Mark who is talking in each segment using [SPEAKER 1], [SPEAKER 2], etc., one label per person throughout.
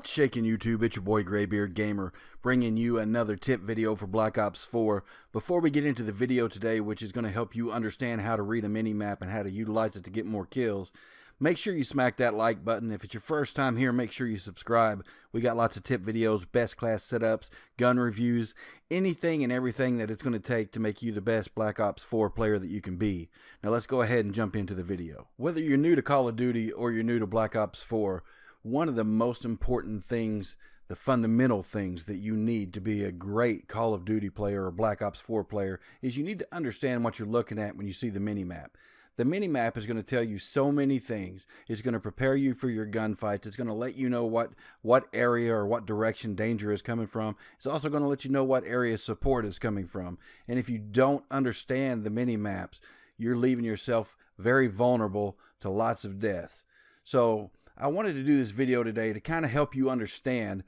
[SPEAKER 1] What's shaking YouTube? It's your boy Graybeard Gamer bringing you another tip video for Black Ops 4. Before we get into the video today, which is going to help you understand how to read a mini-map and how to utilize it to get more kills, make sure you smack that like button. If it's your first time here, make sure you subscribe. We got lots of tip videos, best class setups, gun reviews, anything and everything that it's going to take to make you the best Black Ops 4 player that you can be. Now let's go ahead and jump into the video. Whether you're new to Call of Duty or you're new to Black Ops 4, one of the most important things, the fundamental things that you need to be a great Call of Duty player or Black Ops 4 player is you need to understand what you're looking at when you see the mini-map. The mini-map is going to tell you so many things. It's going to prepare you for your gunfights. It's going to let you know what area or what direction danger is coming from. It's also going to let you know what area support is coming from. And if you don't understand the mini-maps, you're leaving yourself very vulnerable to lots of deaths. So I wanted to do this video today to kind of help you understand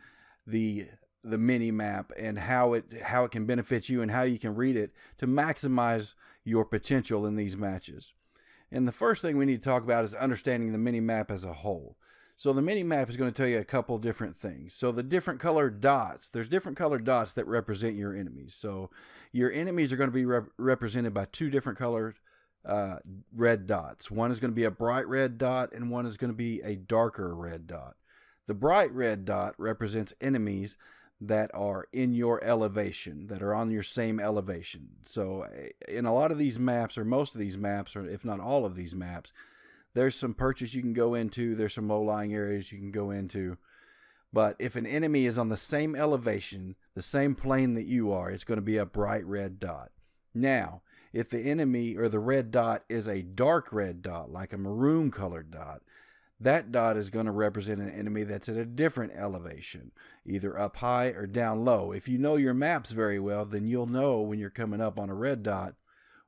[SPEAKER 1] the mini-map and how it can benefit you and how you can read it to maximize your potential in these matches. And the first thing we need to talk about is understanding the mini-map as a whole. So the mini-map is going to tell you a couple different things. So the different colored dots, there's different colored dots that represent your enemies. So your enemies are going to be represented by two different colored red dots. One is going to be a bright red dot and one is going to be a darker red dot. The bright red dot represents enemies that are in your elevation, that are on your same elevation. So in a lot of these maps, or most of these maps, or if not all of these maps, there's some perches you can go into, there's some low-lying areas you can go into. But if an enemy is on the same elevation, the same plane that you are, it's going to be a bright red dot. Now, if the enemy or the red dot is a dark red dot, like a maroon colored dot, that dot is going to represent an enemy that's at a different elevation, either up high or down low. If you know your maps very well, then you'll know when you're coming up on a red dot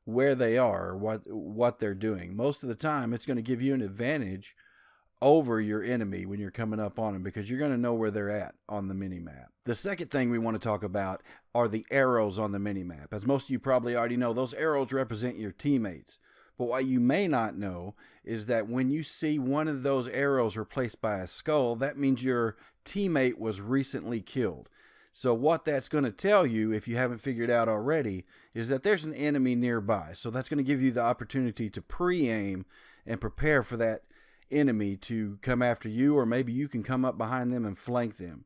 [SPEAKER 1] where they are or what they're doing. Most of the time, it's going to give you an advantage over your enemy when you're coming up on them because you're going to know where they're at on the mini-map. The second thing we want to talk about are the arrows on the mini-map. As most of you probably already know, those arrows represent your teammates. But what you may not know is that when you see one of those arrows replaced by a skull, that means your teammate was recently killed. So what that's going to tell you, if you haven't figured out already, is that there's an enemy nearby. So that's going to give you the opportunity to pre-aim and prepare for that enemy to come after you, or maybe you can come up behind them and flank them.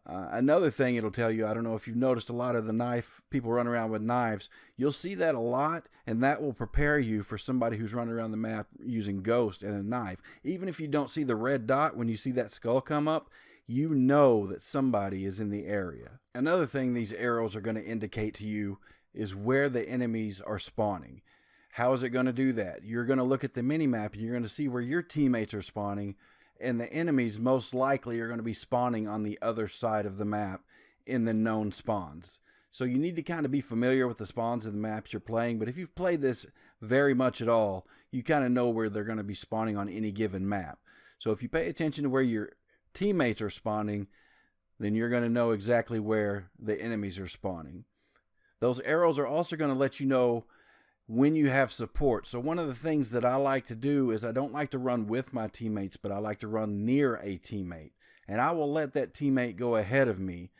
[SPEAKER 1] Another thing it'll tell you, I don't know if you've noticed a lot of the people run around with knives. You'll see that a lot, and that will prepare you for somebody who's running around the map using Ghost and a knife. Even if you don't see the red dot, when you see that skull come up, you know that somebody is in the area. Another thing these arrows are going to indicate to you is where the enemies are spawning. How is it going to do that? You're going to look at the mini-map and you're going to see where your teammates are spawning, and the enemies most likely are going to be spawning on the other side of the map in the known spawns. So you need to kind of be familiar with the spawns of the maps you're playing, but if you've played this very much at all, you kind of know where they're going to be spawning on any given map. So if you pay attention to where your teammates are spawning, then you're going to know exactly where the enemies are spawning. Those arrows are also going to let you know when you have support. So one of the things that I like to do is I don't like to run with my teammates, but I like to run near a teammate. And I will let that teammate go ahead of me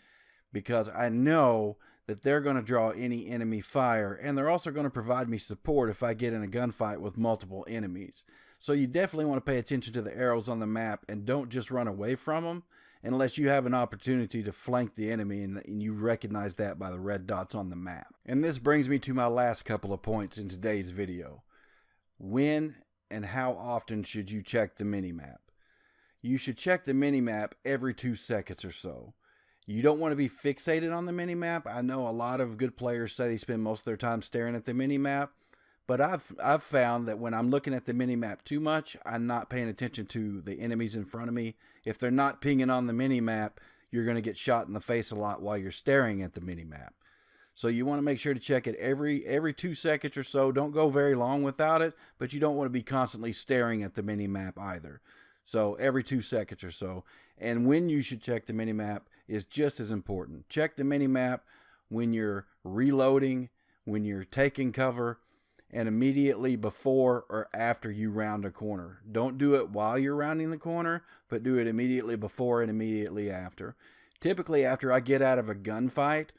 [SPEAKER 1] because I know that they're going to draw any enemy fire, and they're also going to provide me support if I get in a gunfight with multiple enemies. So you definitely want to pay attention to the arrows on the map and don't just run away from them unless you have an opportunity to flank the enemy and you recognize that by the red dots on the map. And this brings me to my last couple of points in today's video. When and how often should you check the mini-map? You should check the mini-map every 2 seconds or so. You don't want to be fixated on the mini-map. I know a lot of good players say they spend most of their time staring at the mini-map, but I've found that when I'm looking at the mini-map too much, I'm not paying attention to the enemies in front of me. If they're not pinging on the mini-map, you're going to get shot in the face a lot while you're staring at the mini-map. So you want to make sure to check it every 2 seconds or so. Don't go very long without it, but you don't want to be constantly staring at the mini-map either. So every 2 seconds or so. And when you should check the mini-map is just as important. Check the mini-map when you're reloading, when you're taking cover, and immediately before or after you round a corner. Don't do it while you're rounding the corner, but do it immediately before and immediately after. Typically, after I get out of a gunfight,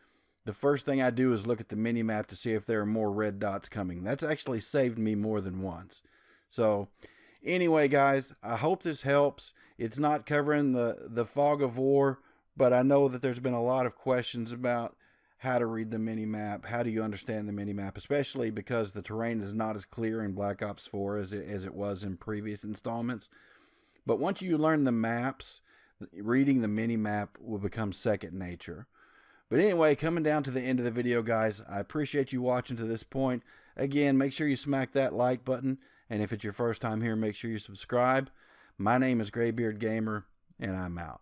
[SPEAKER 1] the first thing I do is look at the mini-map to see if there are more red dots coming. That's actually saved me more than once. So, anyway, guys, I hope this helps. It's not covering the fog of war, but I know that there's been a lot of questions about how to read the mini-map, how do you understand the mini-map, especially because the terrain is not as clear in Black Ops 4 as it was in previous installments. But once you learn the maps, reading the mini-map will become second nature. But anyway, coming down to the end of the video, guys, I appreciate you watching to this point. Again, make sure you smack that like button, and if it's your first time here, make sure you subscribe. My name is Graybeard Gamer, and I'm out.